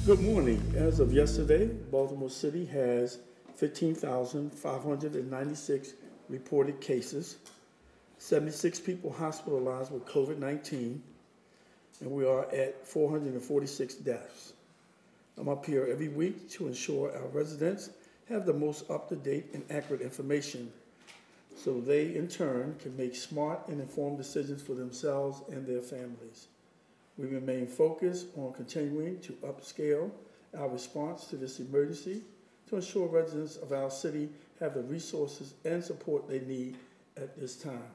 Good morning. As of yesterday, Baltimore City has 15,596 reported cases, 76 people hospitalized with COVID-19, and we are at 446 deaths. I'm up here every week to ensure our residents have the most up-to-date and accurate information so they, in turn, can make smart and informed decisions for themselves and their families. We remain focused on continuing to upscale our response to this emergency to ensure residents of our city have the resources and support they need at this time,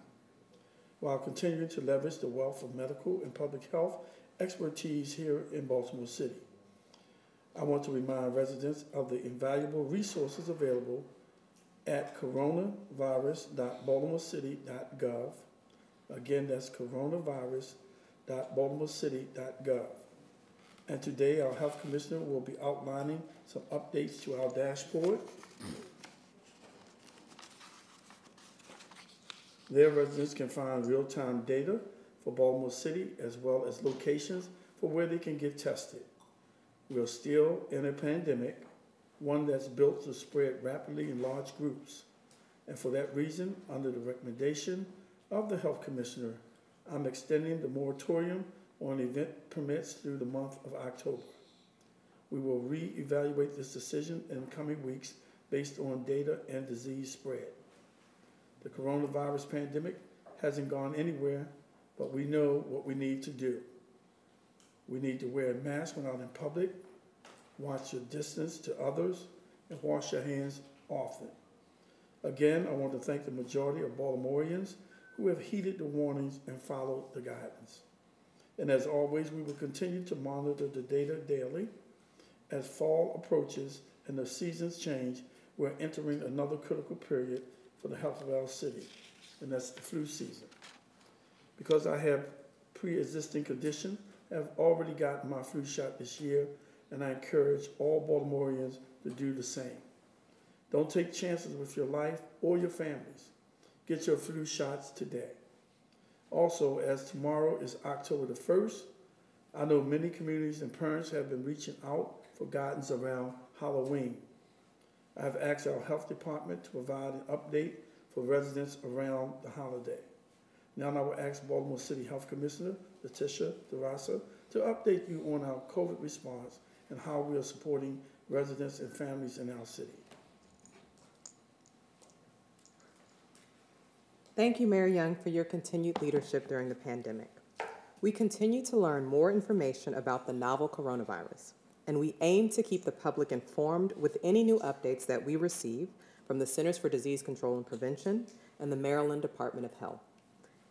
while continuing to leverage the wealth of medical and public health expertise here in Baltimore City. I want to remind residents of the invaluable resources available at coronavirus.baltimorecity.gov. Again, that's coronavirus.baltimorecity.gov. And today our health commissioner will be outlining some updates to our dashboard. There, residents can find real-time data for Baltimore City as well as locations for where they can get tested. We're still in a pandemic, one that's built to spread rapidly in large groups. And for that reason, under the recommendation of the health commissioner, I'm extending the moratorium on event permits through the month of October. We will reevaluate this decision in the coming weeks based on data and disease spread. The coronavirus pandemic hasn't gone anywhere, but we know what we need to do. We need to wear a mask when out in public, watch your distance to others, and wash your hands often. Again, I want to thank the majority of Baltimoreans who have heeded the warnings and followed the guidance. And as always, we will continue to monitor the data daily. As fall approaches and the seasons change, we're entering another critical period for the health of our city, and that's the flu season. Because I have pre-existing condition, I have already gotten my flu shot this year, and I encourage all Baltimoreans to do the same. Don't take chances with your life or your families. Get your flu shots today. Also, as tomorrow is October the 1st, I know many communities and parents have been reaching out for guidance around Halloween. I have asked our health department to provide an update for residents around the holiday. Now I will ask Baltimore City Health Commissioner Letitia DeRosa to update you on our COVID response and how we are supporting residents and families in our city. Thank you, Mayor Young, for your continued leadership during the pandemic. We continue to learn more information about the novel coronavirus, and we aim to keep the public informed with any new updates that we receive from the Centers for Disease Control and Prevention and the Maryland Department of Health.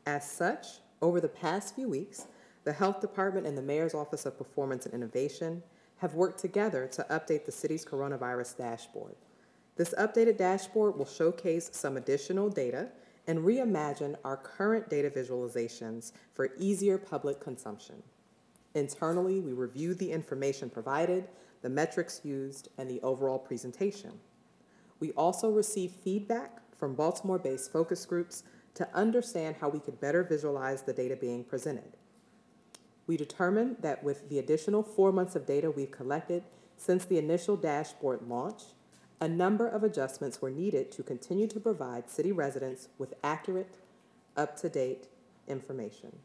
As such, over the past few weeks, the Health Department and the Mayor's Office of Performance and Innovation have worked together to update the city's coronavirus dashboard. This updated dashboard will showcase some additional data and reimagine our current data visualizations for easier public consumption. Internally, we reviewed the information provided, the metrics used, and the overall presentation. We also received feedback from Baltimore-based focus groups to understand how we could better visualize the data being presented. We determined that with the additional 4 months of data we've collected since the initial dashboard launch, a number of adjustments were needed to continue to provide city residents with accurate, up-to-date information.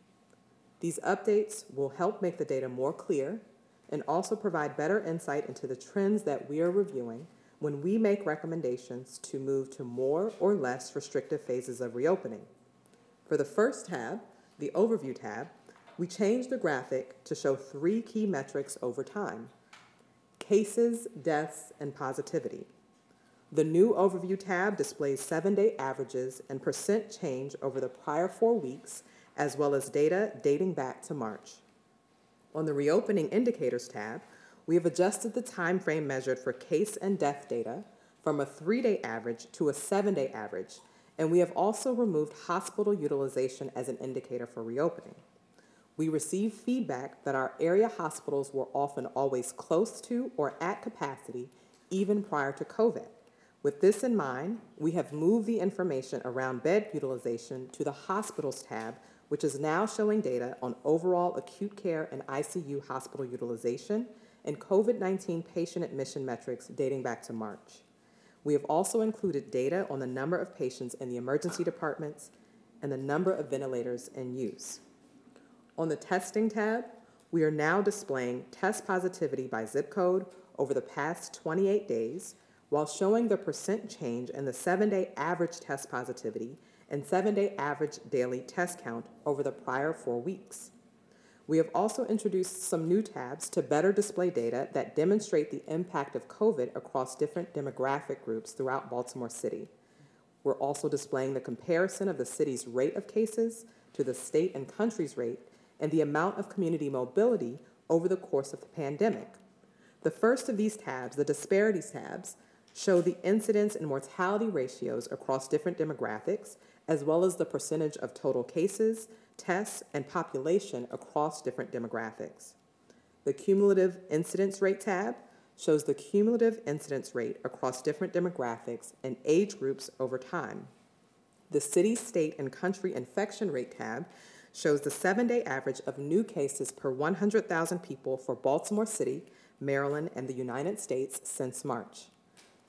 These updates will help make the data more clear and also provide better insight into the trends that we are reviewing when we make recommendations to move to more or less restrictive phases of reopening. For the first tab, the Overview tab, we changed the graphic to show 3 key metrics over time: cases, deaths, and positivity. The new Overview tab displays 7-day averages and percent change over the prior 4 weeks, as well as data dating back to March. On the Reopening Indicators tab, we have adjusted the time frame measured for case and death data from a 3-day average to a 7-day average, and we have also removed hospital utilization as an indicator for reopening. We received feedback that our area hospitals were often always close to or at capacity even prior to COVID. With this in mind, we have moved the information around bed utilization to the Hospitals tab, which is now showing data on overall acute care and ICU hospital utilization and COVID-19 patient admission metrics dating back to March. We have also included data on the number of patients in the emergency departments and the number of ventilators in use. On the testing tab, we are now displaying test positivity by zip code over the past 28 days, while showing the percent change in the 7-day average test positivity and 7-day average daily test count over the prior 4 weeks. We have also introduced some new tabs to better display data that demonstrate the impact of COVID across different demographic groups throughout Baltimore City. We're also displaying the comparison of the city's rate of cases to the state and country's rate and the amount of community mobility over the course of the pandemic. The first of these tabs, the disparities tabs, show the incidence and mortality ratios across different demographics, as well as the percentage of total cases, tests, and population across different demographics. The cumulative incidence rate tab shows the cumulative incidence rate across different demographics and age groups over time. The city, state, and country infection rate tab shows the 7-day average of new cases per 100,000 people for Baltimore City, Maryland, and the United States since March.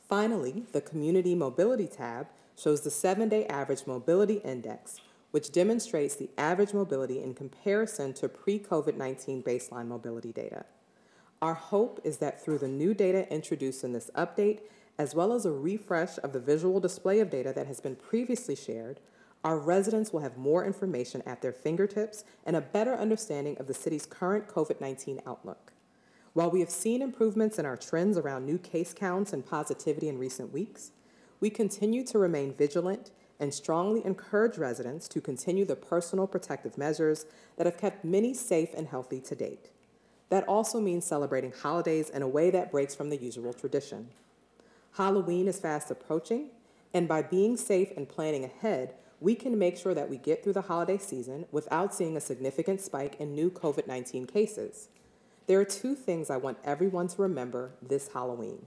Finally, the community mobility tab shows the 7-day average mobility index, which demonstrates the average mobility in comparison to pre-COVID-19 baseline mobility data. Our hope is that through the new data introduced in this update, as well as a refresh of the visual display of data that has been previously shared, our residents will have more information at their fingertips and a better understanding of the city's current COVID-19 outlook. While we have seen improvements in our trends around new case counts and positivity in recent weeks, we continue to remain vigilant and strongly encourage residents to continue the personal protective measures that have kept many safe and healthy to date. That also means celebrating holidays in a way that breaks from the usual tradition. Halloween is fast approaching, and by being safe and planning ahead, we can make sure that we get through the holiday season without seeing a significant spike in new COVID-19 cases. There are 2 things I want everyone to remember this Halloween.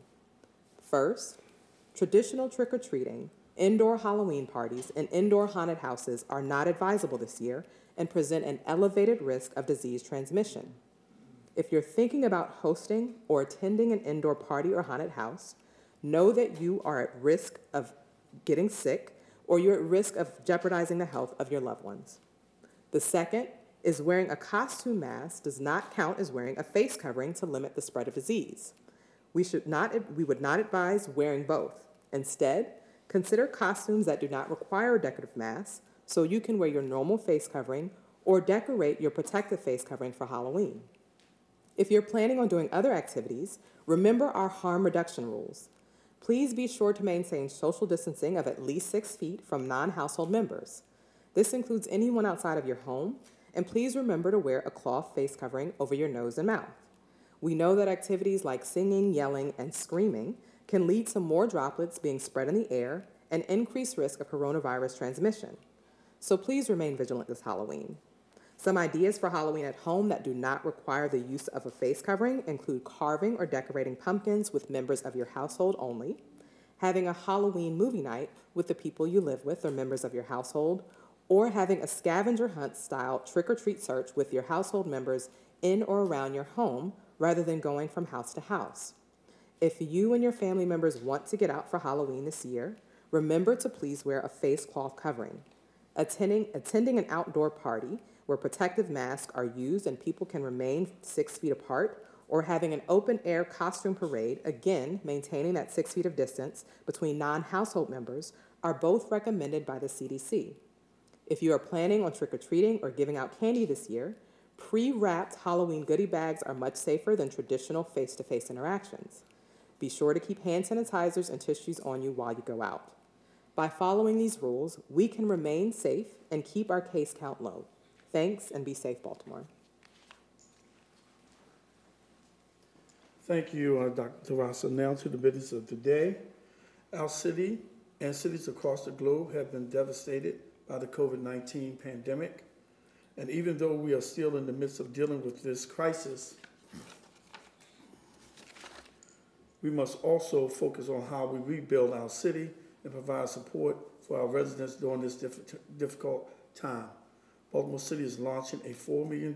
First, traditional trick-or-treating, indoor Halloween parties, and indoor haunted houses are not advisable this year and present an elevated risk of disease transmission. If you're thinking about hosting or attending an indoor party or haunted house, know that you are at risk of getting sick or you're at risk of jeopardizing the health of your loved ones. The second is wearing a costume mask does not count as wearing a face covering to limit the spread of disease. We would not advise wearing both. Instead, consider costumes that do not require a decorative mask so you can wear your normal face covering or decorate your protective face covering for Halloween. If you're planning on doing other activities, remember our harm reduction rules. Please be sure to maintain social distancing of at least 6 feet from non-household members. This includes anyone outside of your home, and please remember to wear a cloth face covering over your nose and mouth. We know that activities like singing, yelling, and screaming can lead to more droplets being spread in the air and increased risk of coronavirus transmission. So please remain vigilant this Halloween. Some ideas for Halloween at home that do not require the use of a face covering include carving or decorating pumpkins with members of your household only, having a Halloween movie night with the people you live with or members of your household, or having a scavenger hunt style trick-or-treat search with your household members in or around your home rather than going from house to house. If you and your family members want to get out for Halloween this year, remember to please wear a face cloth covering. Attending an outdoor party where protective masks are used and people can remain 6 feet apart, or having an open-air costume parade, again, maintaining that 6 feet of distance between non-household members, are both recommended by the CDC. If you are planning on trick-or-treating or giving out candy this year, pre-wrapped Halloween goodie bags are much safer than traditional face-to-face interactions. Be sure to keep hand sanitizers and tissues on you while you go out. By following these rules, we can remain safe and keep our case count low. Thanks, and be safe, Baltimore. Thank you, Dr. Rasa. Now to the business of today. Our city and cities across the globe have been devastated by the COVID-19 pandemic. And even though we are still in the midst of dealing with this crisis, we must also focus on how we rebuild our city and provide support for our residents during this difficult time. Baltimore City is launching a $4 million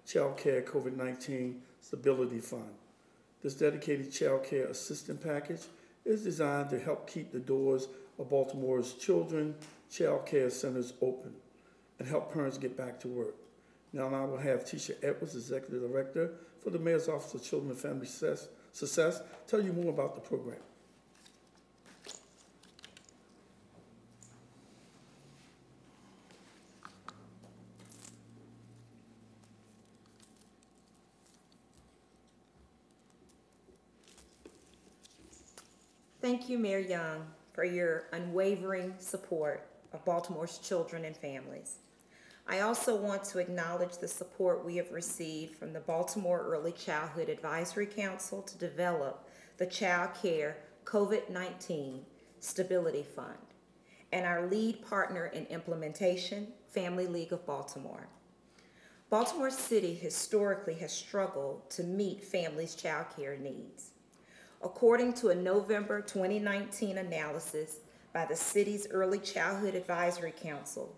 Child Care COVID-19 Stability Fund. This dedicated child care assistance package is designed to help keep the doors of Baltimore's children child care centers open and help parents get back to work. Now I will have Tisha Edwards, Executive Director for the Mayor's Office of Children and Family Success, tell you more about the program. Thank you, Mayor Young, for your unwavering support of Baltimore's children and families. I also want to acknowledge the support we have received from the Baltimore Early Childhood Advisory Council to develop the Child Care COVID-19 Stability Fund, and our lead partner in implementation, Family League of Baltimore. Baltimore City historically has struggled to meet families' child care needs. According to a November 2019 analysis by the city's Early Childhood Advisory Council,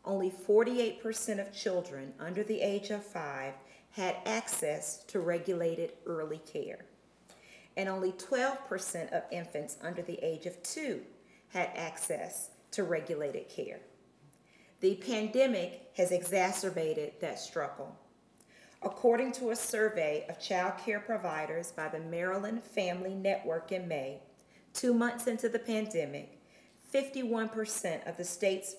only 48% of children under the age of 5 had access to regulated early care, and only 12% of infants under the age of 2 had access to regulated care. The pandemic has exacerbated that struggle. According to a survey of child care providers by the Maryland Family Network in May, 2 months into the pandemic, 51% of the state's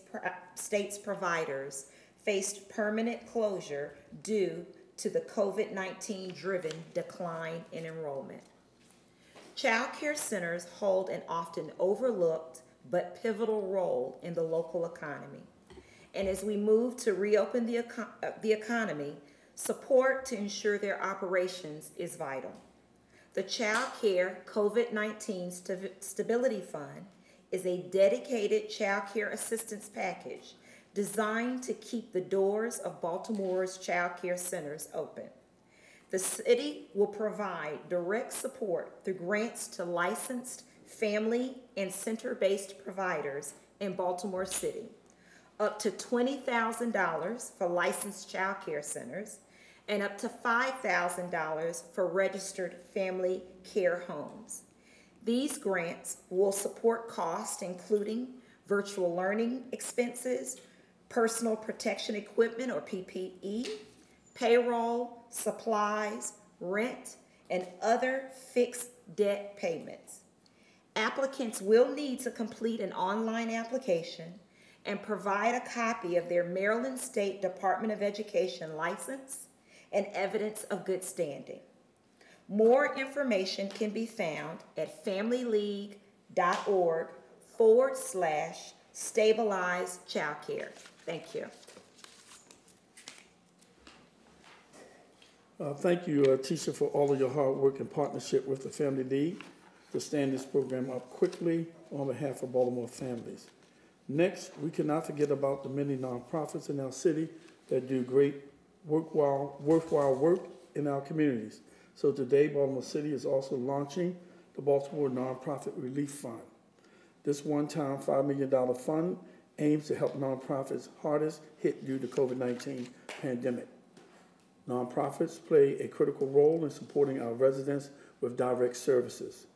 providers faced permanent closure due to the COVID-19 driven decline in enrollment. Child care centers hold an often overlooked but pivotal role in the local economy. And as we move to reopen the economy, support to ensure their operations is vital. The Child Care COVID-19 Stability Fund is a dedicated child care assistance package designed to keep the doors of Baltimore's child care centers open. The city will provide direct support through grants to licensed family and center-based providers in Baltimore City, up to $20,000 for licensed child care centers, and up to $5,000 for registered family care homes. These grants will support costs including virtual learning expenses, personal protection equipment or PPE, payroll, supplies, rent, and other fixed debt payments. Applicants will need to complete an online application and provide a copy of their Maryland State Department of Education license and evidence of good standing. More information can be found at familyleague.org/stabilized childcare. Thank you. Thank you, Tisha, for all of your hard work and partnership with the Family League to stand this program up quickly on behalf of Baltimore families. Next, we cannot forget about the many nonprofits in our city that do great worthwhile work in our communities. So today, Baltimore City is also launching the Baltimore Nonprofit Relief Fund. This one-time $5 million fund aims to help nonprofits hardest hit due to COVID-19 pandemic. Nonprofits play a critical role in supporting our residents with direct services,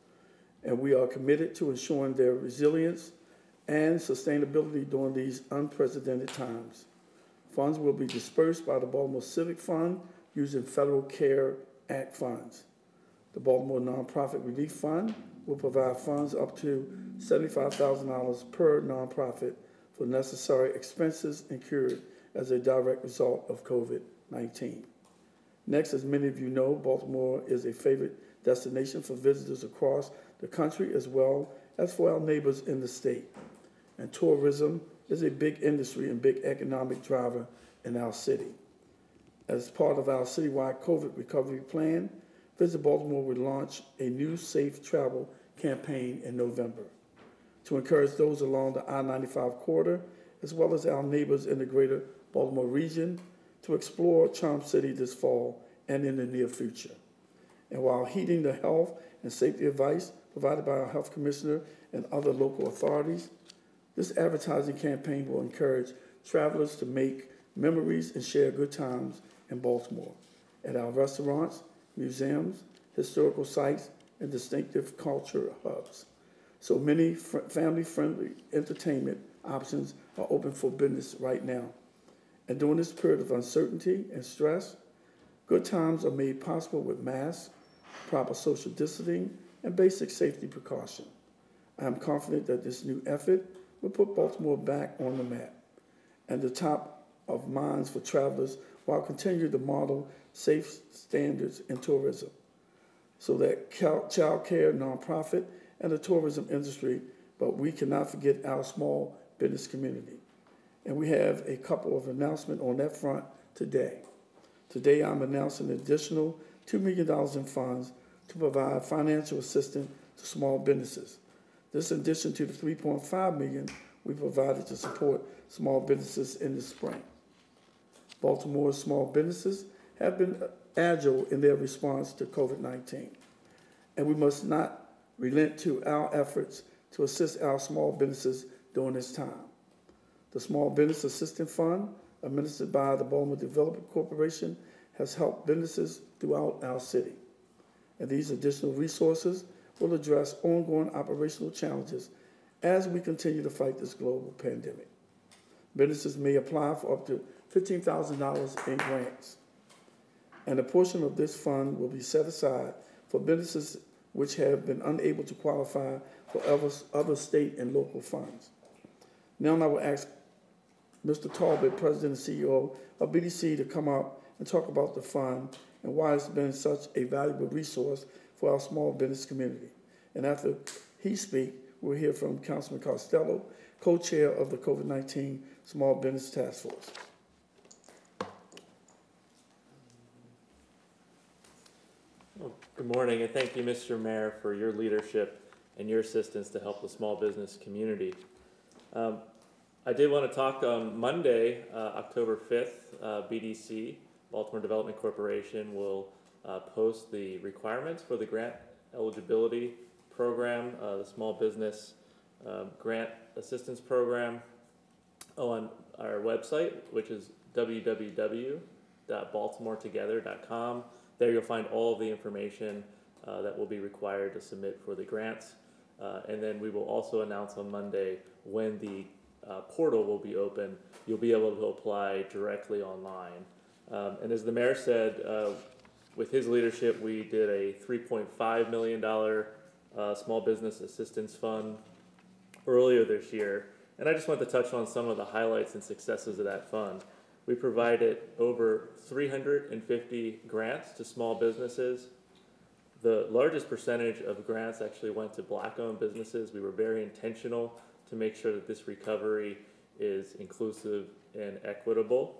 and we are committed to ensuring their resilience and sustainability during these unprecedented times. Funds will be dispersed by the Baltimore Civic Fund using Federal CARE Act funds. The Baltimore Nonprofit Relief Fund will provide funds up to $75,000 per nonprofit for necessary expenses incurred as a direct result of COVID-19. Next, as many of you know, Baltimore is a favorite destination for visitors across the country as well as for our neighbors in the state. And tourism is a big industry and big economic driver in our city. As part of our citywide COVID recovery plan, Visit Baltimore will launch a new safe travel campaign in November to encourage those along the I-95 corridor, as well as our neighbors in the greater Baltimore region, to explore Charm City this fall and in the near future. And while heeding the health and safety advice provided by our health commissioner and other local authorities, this advertising campaign will encourage travelers to make memories and share good times in Baltimore at our restaurants, museums, historical sites, and distinctive culture hubs. So many family-friendly entertainment options are open for business right now. And during this period of uncertainty and stress, good times are made possible with masks, proper social distancing, and basic safety precaution. I am confident that this new effort will put Baltimore back on the map and the top of minds for travelers while continuing to model safe standards in tourism so that child care, nonprofit, and the tourism industry, but we cannot forget our small business community. And we have a couple of announcements on that front today. Today I'm announcing an additional $2 million in funds to provide financial assistance to small businesses. This in addition to the $3.5 million we provided to support small businesses in the spring. Baltimore's small businesses have been agile in their response to COVID-19, and we must not relent to our efforts to assist our small businesses during this time. The Small Business Assistance Fund, administered by the Baltimore Development Corporation, has helped businesses throughout our city. And these additional resources will address ongoing operational challenges as we continue to fight this global pandemic. Businesses may apply for up to $15,000 in grants, and a portion of this fund will be set aside for businesses which have been unable to qualify for other state and local funds. Now I will ask Mr. Talbot, President and CEO of BDC, to come up and talk about the fund and why it's been such a valuable resource for our small business community. And after he speaks, we'll hear from Councilman Costello, co-chair of the COVID-19 Small Business Task Force. Well, good morning, and thank you, Mr. Mayor, for your leadership and your assistance to help the small business community. I did want to talk on Monday, October 5th, BDC, Baltimore Development Corporation, will post the requirements for the grant eligibility program, the small business grant assistance program, on our website, which is www.baltimoretogether.com. There you'll find all the information that will be required to submit for the grants. And then we will also announce on Monday when the portal will be open. You'll be able to apply directly online. And as the mayor said, with his leadership, we did a $3.5 million small business assistance fund earlier this year. And I just want to touch on some of the highlights and successes of that fund. We provided over 350 grants to small businesses. The largest percentage of grants actually went to Black-owned businesses. We were very intentional to make sure that this recovery is inclusive and equitable.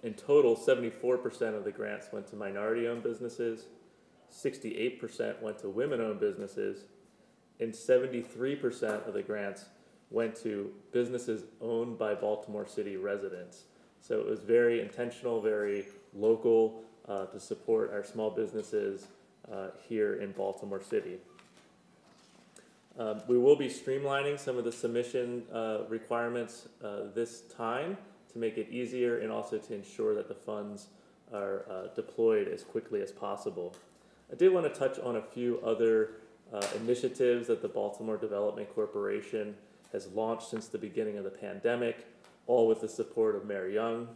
In total, 74% of the grants went to minority-owned businesses, 68% went to women-owned businesses, and 73% of the grants went to businesses owned by Baltimore City residents. So it was very intentional, very local to support our small businesses here in Baltimore City. We will be streamlining some of the submission requirements this time to make it easier and also to ensure that the funds are deployed as quickly as possible. I did want to touch on a few other initiatives that the Baltimore Development Corporation has launched since the beginning of the pandemic, all with the support of Mayor Young.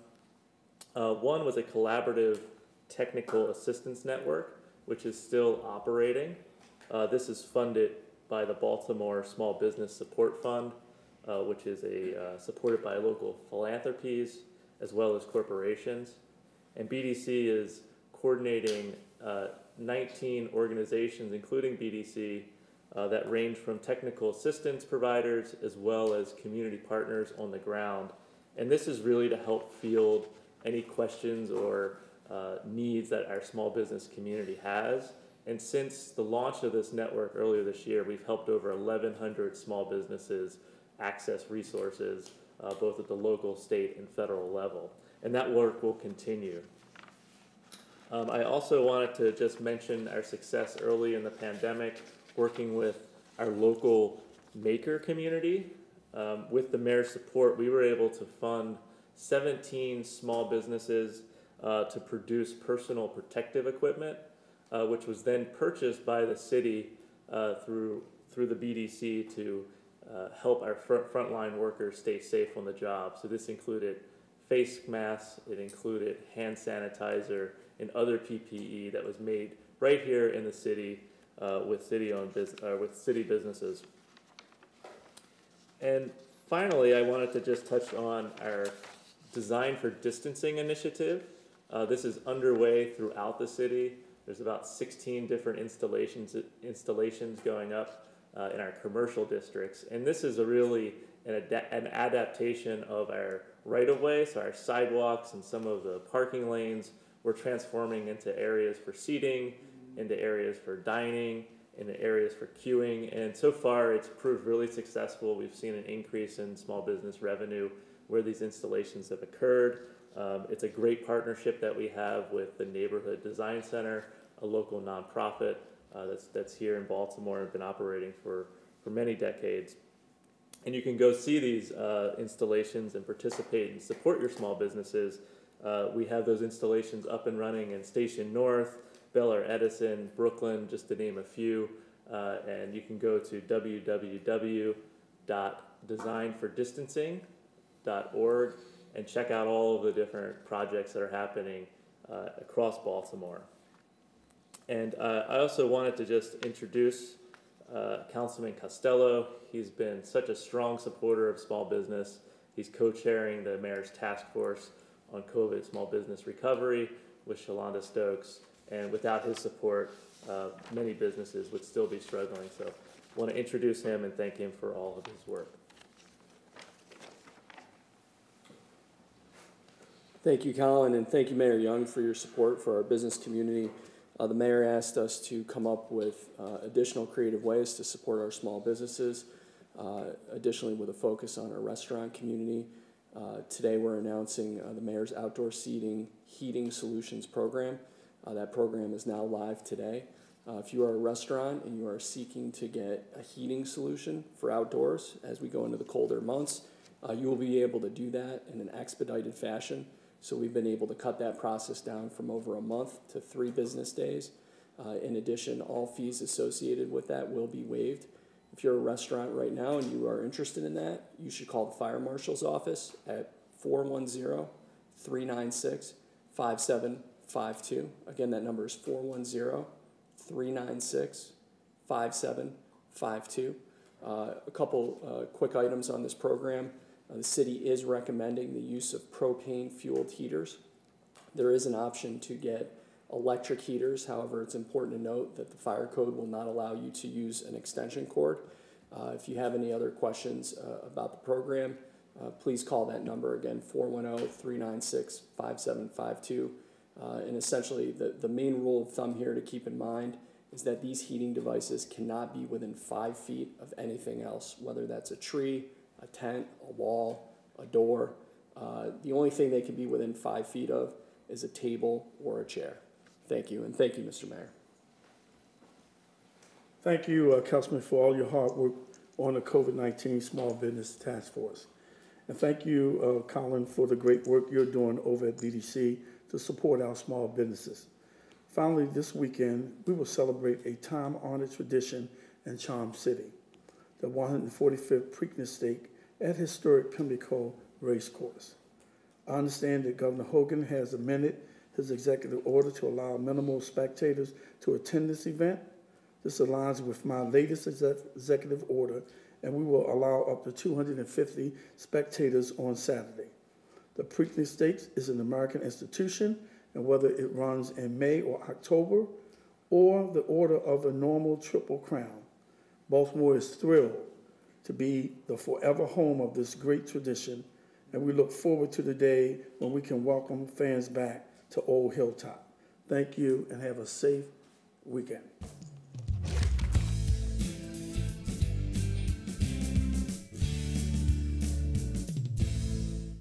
One was a collaborative technical assistance network, which is still operating. This is funded by the Baltimore Small Business Support Fund, which is supported by local philanthropies as well as corporations. And BDC is coordinating 19 organizations, including BDC, that range from technical assistance providers as well as community partners on the ground. And this is really to help field any questions or needs that our small business community has. And since the launch of this network earlier this year, we've helped over 1,100 small businesses access resources, both at the local, state, and federal level. And that work will continue. I also wanted to just mention our success early in the pandemic, working with our local maker community. With the mayor's support, we were able to fund 17 small businesses to produce personal protective equipment. which was then purchased by the city through the BDC to help our frontline workers stay safe on the job. So this included face masks, it included hand sanitizer, and other PPE that was made right here in the city with city businesses. And finally, I wanted to just touch on our Design for Distancing initiative. This is underway throughout the city. There's about 16 different installations going up in our commercial districts, and this is an adaptation of our right-of-way, so our sidewalks and some of the parking lanes. We're transforming into areas for seating, into areas for dining, into areas for queuing, and so far it's proved really successful. We've seen an increase in small business revenue where these installations have occurred. It's a great partnership that we have with the Neighborhood Design Center, a local nonprofit that's here in Baltimore and been operating for many decades. And you can go see these installations and participate and support your small businesses. We have those installations up and running in Station North, Bel Air Edison, Brooklyn, just to name a few. And you can go to www.designfordistancing.org and check out all of the different projects that are happening across Baltimore. And I also wanted to just introduce Councilman Costello. He's been such a strong supporter of small business. He's co-chairing the Mayor's Task Force on COVID Small Business Recovery with Shalonda Stokes. And without his support, many businesses would still be struggling. So I want to introduce him and thank him for all of his work. Thank you, Colin, and thank you, Mayor Young, for your support for our business community. The mayor asked us to come up with additional creative ways to support our small businesses, additionally with a focus on our restaurant community. Today we're announcing the mayor's outdoor seating heating solutions program. That program is now live today. If you are a restaurant and you are seeking to get a heating solution for outdoors as we go into the colder months, you will be able to do that in an expedited fashion. So we've been able to cut that process down from over a month to 3 business days. In addition, all fees associated with that will be waived. If you're a restaurant right now and you are interested in that, you should call the fire marshal's office at 410-396-5752. Again, that number is 410-396-5752. A couple quick items on this program. The city is recommending the use of propane-fueled heaters. There is an option to get electric heaters. However, it's important to note that the fire code will not allow you to use an extension cord. If you have any other questions about the program, please call that number again, 410-396-5752. And essentially, the main rule of thumb here to keep in mind is that these heating devices cannot be within 5 feet of anything else, whether that's a tree, a tent, a wall, a door. The only thing they can be within 5 feet of is a table or a chair. Thank you, and thank you, Mr. Mayor. Thank you, Councilman, for all your hard work on the COVID-19 Small Business Task Force. And thank you, Colin, for the great work you're doing over at BDC to support our small businesses. Finally, this weekend, we will celebrate a time-honored tradition in Charm City, the 145th Preakness Steak at historic Pimlico Racecourse. I understand that Governor Hogan has amended his executive order to allow minimal spectators to attend this event. This aligns with my latest executive order, and we will allow up to 250 spectators on Saturday. The Preakness Steaks is an American institution, and whether it runs in May or October, or the order of a normal Triple Crown, Baltimore is thrilled to be the forever home of this great tradition, and we look forward to the day when we can welcome fans back to Old Hilltop. Thank you, and have a safe weekend.